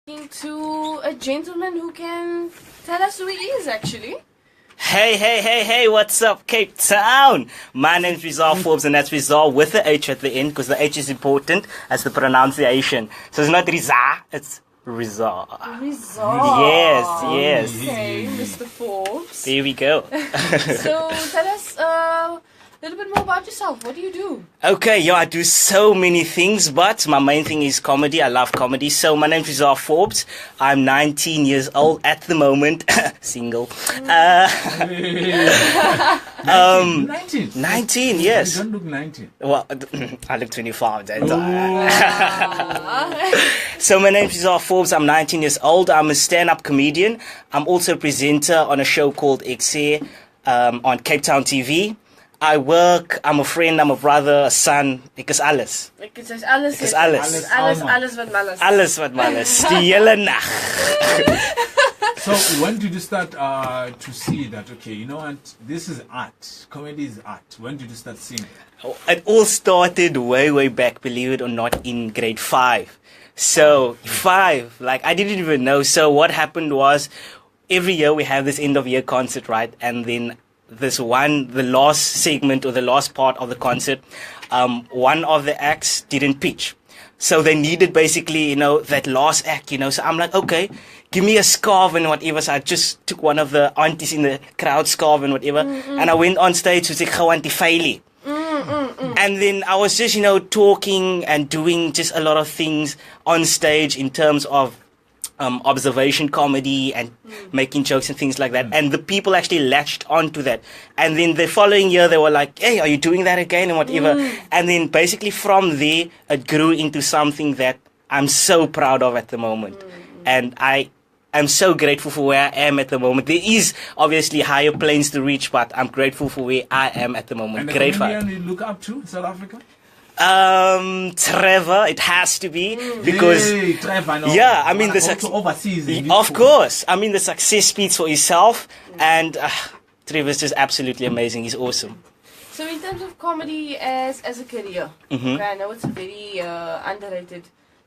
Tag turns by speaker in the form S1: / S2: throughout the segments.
S1: To a gentleman who can tell us who he is, actually.
S2: Hey, what's up, Cape Town? My name's Rezah Forbes, and that's Rezah with the H at the end, because the H is important as the pronunciation. So it's not Rezah, it's Rezah.
S1: Rezah.
S2: Yes.
S1: Okay, Mr. Forbes.
S2: There we go.
S1: So tell us a little bit more about yourself. What do you do?
S2: Okay, I do so many things, but my main thing is comedy. I love comedy. So my name's Rezah Forbes. I'm 19 years old at the moment. Single.
S3: 19?
S2: 19, yes.
S3: You don't look 19.
S2: Well, I look 25. Don't I? So my name's Rezah Forbes. I'm 19 years old. I'm a stand-up comedian. I'm also a presenter on a show called XA on Cape Town TV. I'm a friend, I'm a brother, a son. Ek is alles.
S1: Alles wat malas.
S2: Alles wat malas. Die hele nag.
S3: So when did you start to see that, okay, you know what, this is art. Comedy is art. When did you start seeing it?
S2: It all started way back, believe it or not, in grade 5. So, 5, like, I didn't even know. So what happened was, every year we have this end of year concert, right? And then the last segment or the last part of the concert, one of the acts didn't pitch. So they needed basically, that last act, So I'm like, okay, give me a scarf and whatever. So I just took one of the aunties in the crowd scarf and whatever. And I went on stage to say, Faili. And then I was just, talking and doing just a lot of things on stage in terms of observation comedy and making jokes and things like that. And the people actually latched onto that. And then the following year, they were like, hey, are you doing that again? And whatever. And then basically from there, it grew into something that I'm so proud of at the moment. And I am so grateful for where I am at the moment. There is obviously higher planes to reach, but I'm grateful for where I am at the moment.
S3: And the comedian you look up to in South Africa?
S2: Trevor, it has to be because
S3: Trevor,
S2: yeah, I mean the success
S3: overseas.
S2: Of course, I mean the success speaks for itself, and Trevor's just absolutely amazing. He's awesome.
S1: So in terms of comedy as a career, okay, I know it's a very underrated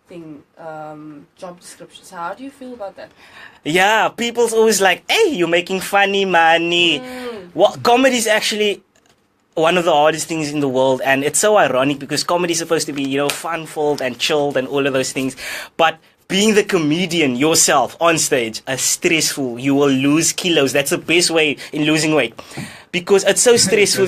S1: thing, job descriptions. How do you feel about that?
S2: Yeah, people's always like, hey, you're making funny money. Well, comedy is actually one of the hardest things in the world, and it's so ironic because comedy is supposed to be, fun-filled and chilled and all of those things, but being the comedian yourself on stage is stressful. You will lose kilos. That's the best way in losing weight, because it's so stressful,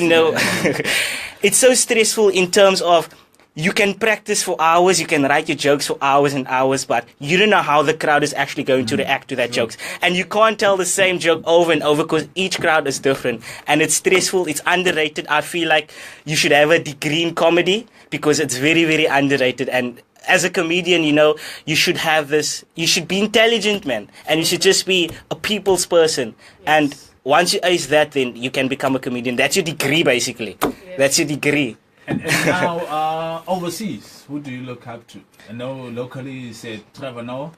S2: It's so stressful in terms of you can practice for hours, you can write your jokes for hours and hours, but you don't know how the crowd is actually going to react to that jokes. And you can't tell the same joke over and over because each crowd is different. And it's stressful, it's underrated. I feel like you should have a degree in comedy because it's very underrated. And as a comedian, you should have this, you should be intelligent, man. And you should just be a people's person. Yes. And once you ace that, then you can become a comedian. That's your degree, basically. Yes. That's your degree.
S3: And now, overseas, who do you look up to? I know locally you said Trevor Noah.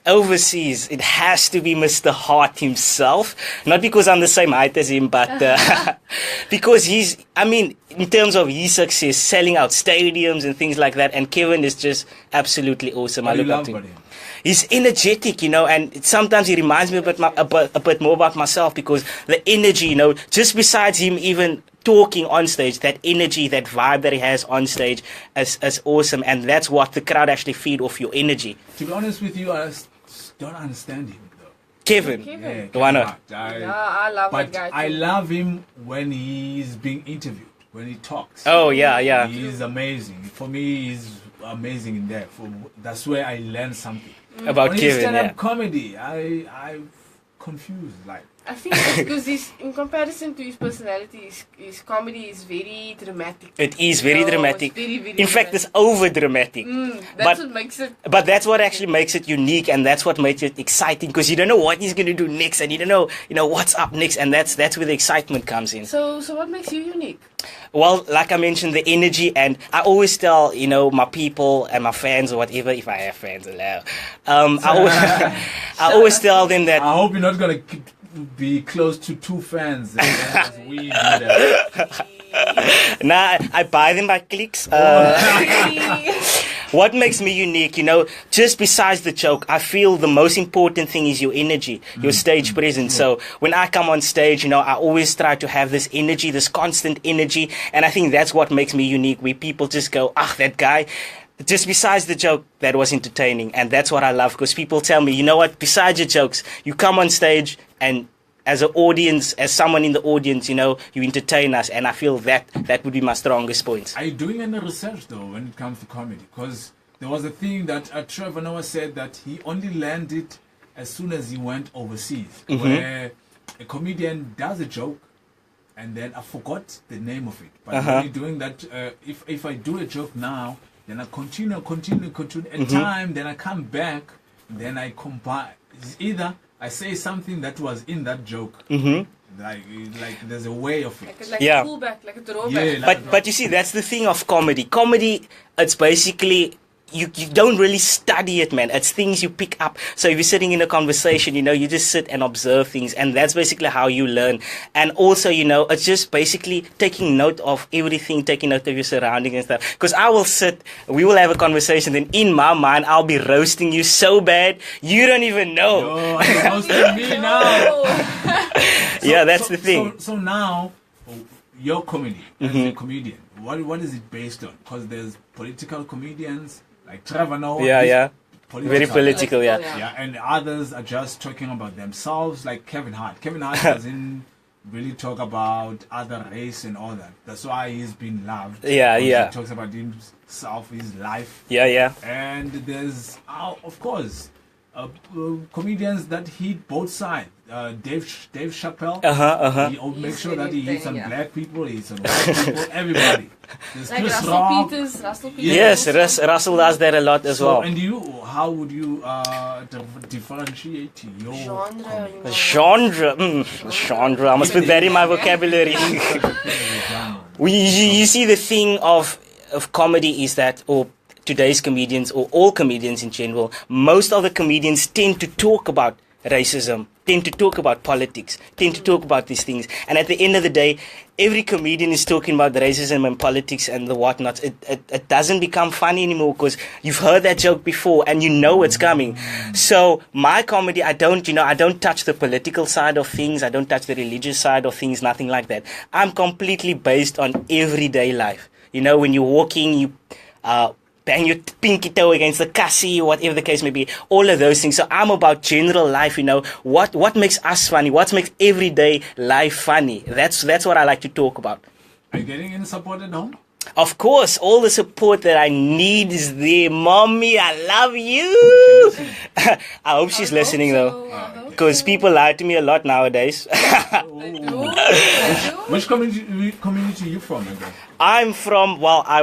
S2: Overseas, it has to be Mr. Hart himself. Not because I'm the same height as him, but because in terms of his success, selling out stadiums and things like that. And Kevin is just absolutely awesome.
S3: What
S2: I
S3: do you
S2: look
S3: love
S2: up to
S3: about
S2: him.
S3: him?
S2: He's energetic, and sometimes he reminds me a bit more about myself because the energy, just besides him even talking on stage, that energy, that vibe that he has on stage is awesome, and that's what the crowd actually feed off your energy.
S3: To be honest with you, I don't understand him though.
S2: Kevin.
S3: Yeah,
S2: why not?
S1: I love that guy too.
S3: I love him when he's being interviewed, when he talks.
S2: Oh yeah.
S3: He's amazing. For me, he's amazing in there. That's where I learned something.
S2: About
S3: when
S2: Kevin,
S3: stand-up comedy, I'm confused. Like,
S1: I think it's because in comparison to his personality, his comedy is very dramatic.
S2: It is very dramatic.
S1: It's very
S2: in fact, it's over dramatic.
S1: That's what makes it.
S2: But that's what actually makes it unique, and that's what makes it exciting because you don't know what he's going to do next, and you don't know, what's up next, and that's where the excitement comes in.
S1: So what makes you unique?
S2: Well, like I mentioned, the energy, and I always tell, my people and my fans or whatever, if I have fans allowed, I always tell them that.
S3: I hope you're not going to be close to 2 fans. As we do that.
S2: Nah, I buy them by clicks. what makes me unique, just besides the joke, I feel the most important thing is your energy, your stage presence. So when I come on stage, I always try to have this energy, this constant energy. And I think that's what makes me unique, where people just go, that guy, just besides the joke, that was entertaining. And that's what I love, because people tell me, you know what, besides your jokes, you come on stage and as an audience, as someone in the audience, you entertain us. And I feel that would be my strongest point.
S3: Are you doing any research, though, when it comes to comedy? Because there was a thing that Trevor Noah said that he only learned it as soon as he went overseas, where a comedian does a joke, and then I forgot the name of it. But when you're doing that, if I do a joke now, then I continue, a time, then I come back, then I compare. It's either I say something that was in that joke. Like there's a way of it.
S1: Like a pullback, like a throwback.
S3: Yeah,
S2: but you see, that's the thing of comedy. Comedy, it's basically, you don't really study it, man. It's things you pick up. So if you're sitting in a conversation, you just sit and observe things, and that's basically how you learn. And also, it's just basically taking note of everything, taking note of your surroundings and stuff. Because we will have a conversation, then in my mind, I'll be roasting you so bad, you don't even know.
S3: No, you're roasting me now.
S2: Yeah, that's the thing.
S3: So now, your comedy, as a comedian, what is it based on? Because there's political comedians, like Trevor Noah.
S2: Yeah. Very political, yeah.
S3: Yeah, and others are just talking about themselves, like Kevin Hart. Kevin Hart doesn't really talk about other race and all that. That's why he's been loved.
S2: Yeah.
S3: He talks about himself, his life.
S2: Yeah.
S3: And there's, of course, comedians that hit both sides. Dave Chappelle. He makes sure that he hits on black people, he hits on white people, everybody. There's
S1: Like
S3: Chris
S1: Russell
S3: Rock.
S1: Peters.
S2: Yes, Russell does that a lot as well.
S3: And how would you differentiate your
S1: Genre.
S2: Genre. I must put that in my vocabulary. You see, the thing of comedy is that, or today's comedians, or all comedians in general, most of the comedians tend to talk about racism, tend to talk about politics, tend to talk about these things. And at the end of the day, every comedian is talking about racism and politics and the whatnot. It doesn't become funny anymore, because you've heard that joke before and you know it's coming. So my comedy, I don't touch the political side of things. I don't touch the religious side of things, nothing like that. I'm completely based on everyday life. When you're walking, you bang your pinky toe against the cassie, whatever the case may be, all of those things. So I'm about general life, what makes us funny, what makes everyday life funny. That's what I like to talk about.
S3: Are you getting any support at home?
S2: Of course, all the support that I need is there. Mommy, I love you. I hope she's listening though, because people lie to me a lot nowadays.
S3: Which community are you from again?
S2: I'm from, I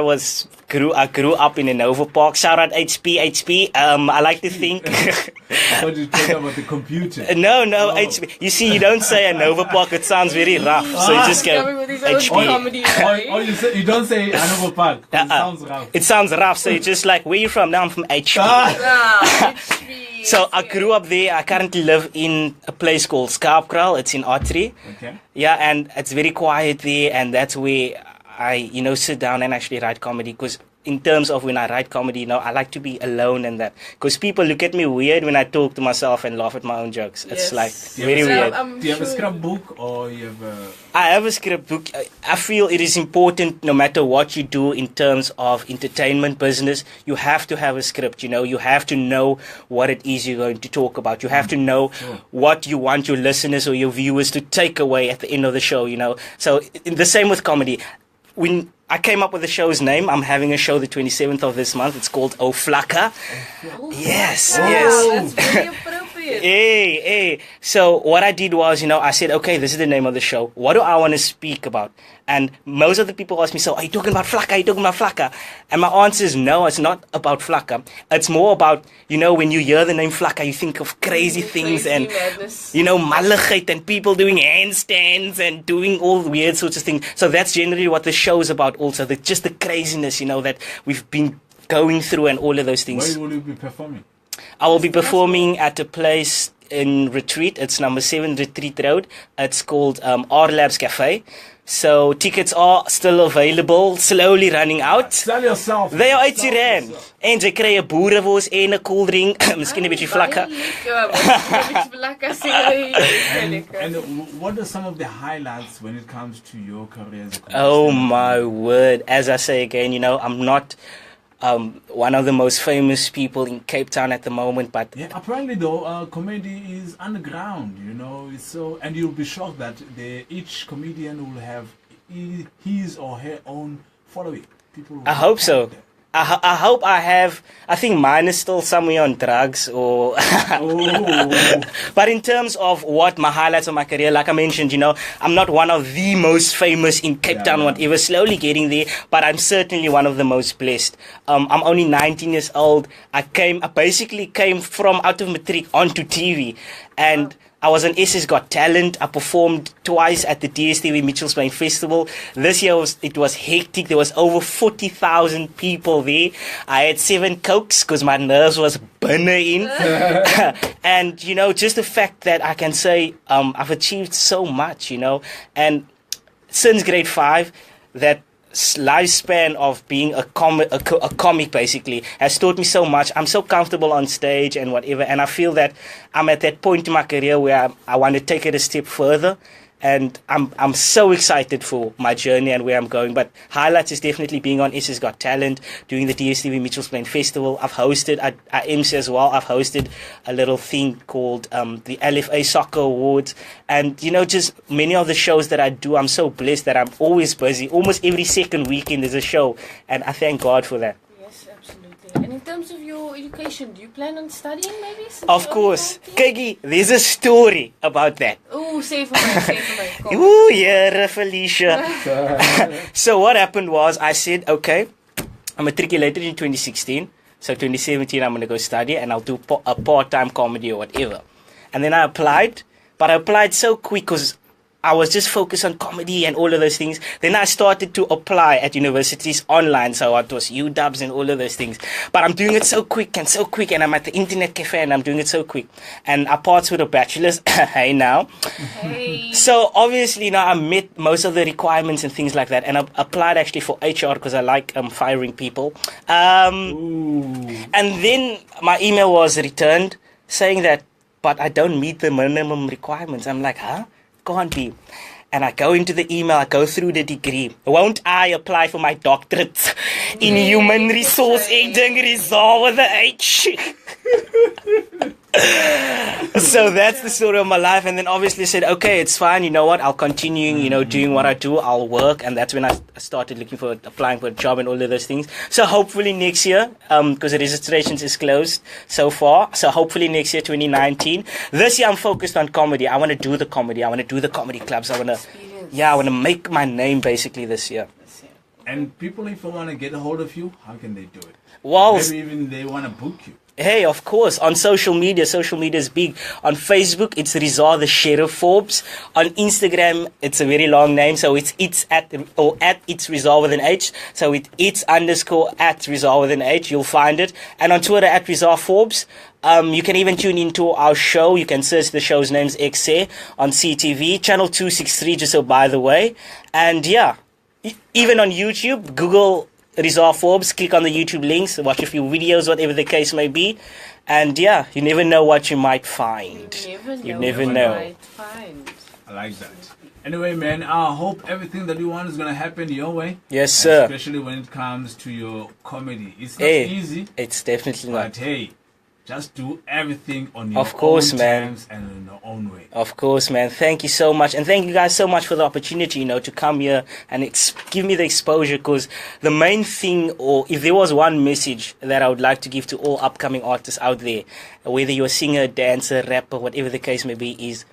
S2: grew up in a Nova Park. Shout out HP. I like to think.
S3: I thought you talking about the computer.
S2: No, HP. You see, you don't say a Nova Park, it sounds very rough. So you just go HP.
S3: You don't say Nova Park. It sounds rough.
S2: It sounds rough, so you're just like, where you from? Now I'm from HP.
S1: HP.
S2: So I grew up there. I currently live in a place called Skaapkraal. It's in Ottery.
S3: Okay.
S2: Yeah, and it's very quiet there, and that's where I, sit down and actually write comedy. Because in terms of when I write comedy, I like to be alone and that. Because people look at me weird when I talk to myself and laugh at my own jokes. It's like very weird.
S3: Do you have a scrapbook or you have a...
S2: I have a script book. I feel it is important, no matter what you do in terms of entertainment business, you have to have a script. You have to know what it is you're going to talk about. You have to know what you want your listeners or your viewers to take away at the end of the show. So the same with comedy. When I came up with the show's name, I'm having a show the 27th of this month. It's called Oh Flakka. Yes.
S1: That's very appropriate.
S2: Hey. So what I did was, I said, okay, this is the name of the show. What do I want to speak about? And most of the people ask me, so are you talking about Flakka? Are you talking about Flakka? And my answer is no, it's not about Flakka. It's more about, when you hear the name Flakka, you think of crazy things and,
S1: madness.
S2: malligheid and people doing handstands and doing all weird sorts of things. So that's generally what the show is about also, just the craziness, that we've been going through and all of those things.
S3: Where will you be performing?
S2: I will be performing at a place in Retreat. It's number 7 Retreat Road. It's called R Labs Cafe. So tickets are still available, slowly running out.
S3: Sell yourself.
S2: They are 80
S3: Sell
S2: rand.
S3: yourself.
S2: En jy kry 'n boerewors en 'n koeldrink, miskien 'n bietjie vlakke.
S3: And what are some of the highlights when it comes to your career as a comedian?
S2: Oh my word. As I say again, you know, I'm not one of the most famous people in Cape Town at the moment, but
S3: Yeah, apparently though, comedy is underground, you know, it's so, and you'll be shocked that each comedian will have his or her own following. People will
S2: I hope
S3: tag
S2: so.
S3: them.
S2: I hope I have. I think mine is still somewhere on drugs or.
S3: Oh.
S2: But in terms of what my highlights of my career, like I mentioned, you know, I'm not one of the most famous in Cape Town,
S3: Yeah.
S2: whatever, slowly getting there, but I'm certainly one of the most blessed. I'm only 19 years old. I basically came from out of matric onto TV, and I was on SS Got Talent. I performed twice at the DSTV Mitchell's Plain Festival. This year it was hectic. There was over 40,000 people there. I had 7 cokes because my nerves was burning. And, you know, just the fact that I can say I've achieved so much, you know. And since grade 5, that lifespan of being a comic basically has taught me so much. I'm so comfortable on stage and whatever, and I feel that I'm at that point in my career where I want to take it a step further, and I'm so excited for my journey and where I'm going. But highlights is definitely being on SS Got Talent, doing the DSTV Mitchell's Plain Festival. I've hosted, I MC as well, I've hosted a little thing called the LFA Soccer Awards, and you know, just many of the shows that I do, I'm so blessed that I'm always busy. Almost every second weekend there's a show, and I thank God for that.
S1: Yes, absolutely. And in terms of your education, do you plan on studying maybe?
S2: Of course. Kiki, there's a story about that.
S1: Oh, say for me, Go.
S2: Ooh, yeah, Felicia. So what happened was I said, okay, I matriculated in 2016. So 2017, I'm going to go study and I'll do a part-time comedy or whatever. And then I applied, but I applied so quick because I was just focused on comedy and all of those things. Then I started to apply at universities online. So it was UWs and all of those things. But I'm doing it so quick. And I'm at the internet cafe and I'm doing it so quick. And I passed with a bachelor's. Hey now.
S1: Hey.
S2: So obviously now I met most of the requirements and things like that. And I applied actually for HR because I like firing people. And then my email was returned saying that, but I don't meet the minimum requirements. I'm like, huh? Can't be. And I go into the email, I go through the degree. Won't I apply for my doctorate in human resource aging Rezah with the H? So that's the story of my life. And then obviously said, okay, it's fine. You know what? I'll continue, you know, doing what I do. I'll work. And that's when I started applying for a job and all of those things. So hopefully next year, because the registrations is closed so far. So hopefully next year, 2019. This year I'm focused on comedy. I want to do the comedy. I want to do the comedy clubs. I want to make my name basically this year.
S3: And people, if they want to get a hold of you, how can they do it?
S2: Well,
S3: maybe even they want to book you.
S2: Hey, of course, on social media is big. On Facebook, it's Rezah Forbes. On Instagram, it's a very long name, so it's at it's Rezah with an H. So it's _ at Rezah with an H. You'll find it. And on Twitter at Rezah Forbes. You can even tune into our show. You can search the show's names XA on CTV, channel 263, just so by the way. And yeah, even on YouTube, Google Rezah Forbes, click on the YouTube links, watch a few videos, whatever the case may be. And yeah, you never know what you might find. You never know.
S1: Might find.
S3: I like that. Anyway, man, I hope everything that you want is going to happen your way.
S2: Yes, sir.
S3: Especially when it comes to your comedy. It's not
S2: Hey,
S3: easy.
S2: It's definitely
S3: But
S2: not.
S3: hey, just do everything on your
S2: Of course,
S3: own
S2: man.
S3: terms and in your own way.
S2: Of course, man. Thank you so much. And thank you guys so much for the opportunity, you know, to come here and give me the exposure. Because the main thing, or if there was one message that I would like to give to all upcoming artists out there, whether you're a singer, dancer, rapper, whatever the case may be, is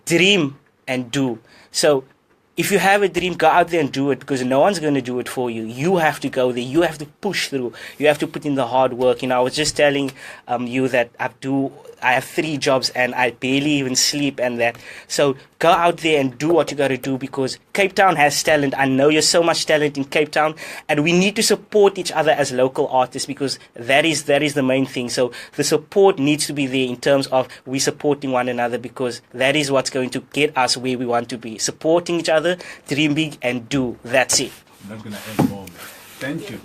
S2: dream and do. So if you have a dream, go out there and do it, because no one's going to do it for you. You have to go there. You have to push through. You have to put in the hard work. I was just telling you that I have 3 jobs and I barely even sleep and that. So go out there and do what you got to do, because Cape Town has talent. I know you're so much talent in Cape Town, and we need to support each other as local artists, because that is the main thing. So the support needs to be there in terms of we supporting one another, because that is what's going to get us where we want to be. Supporting each other, dream big and do. That's it.
S3: I'm not going to add more, man. Thank you.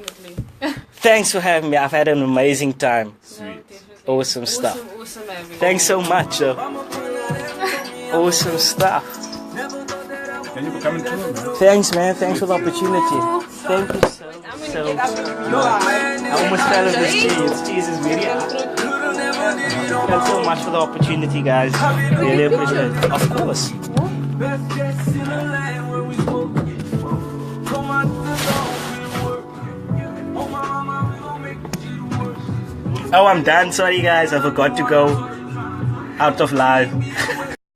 S2: Thanks for having me. I've had an amazing time.
S3: Sweet.
S2: Awesome stuff.
S1: Awesome having you.
S2: Thanks so much. Awesome stuff.
S3: Thank you for coming through, man.
S2: Thanks, man. Thanks for the opportunity. Thank you so much. I almost fell off this cheese. Cheese is very hot. Thanks so much for the opportunity, guys. Really appreciate it. Of course. Oh, I'm done. Sorry, guys. I forgot to go out of live.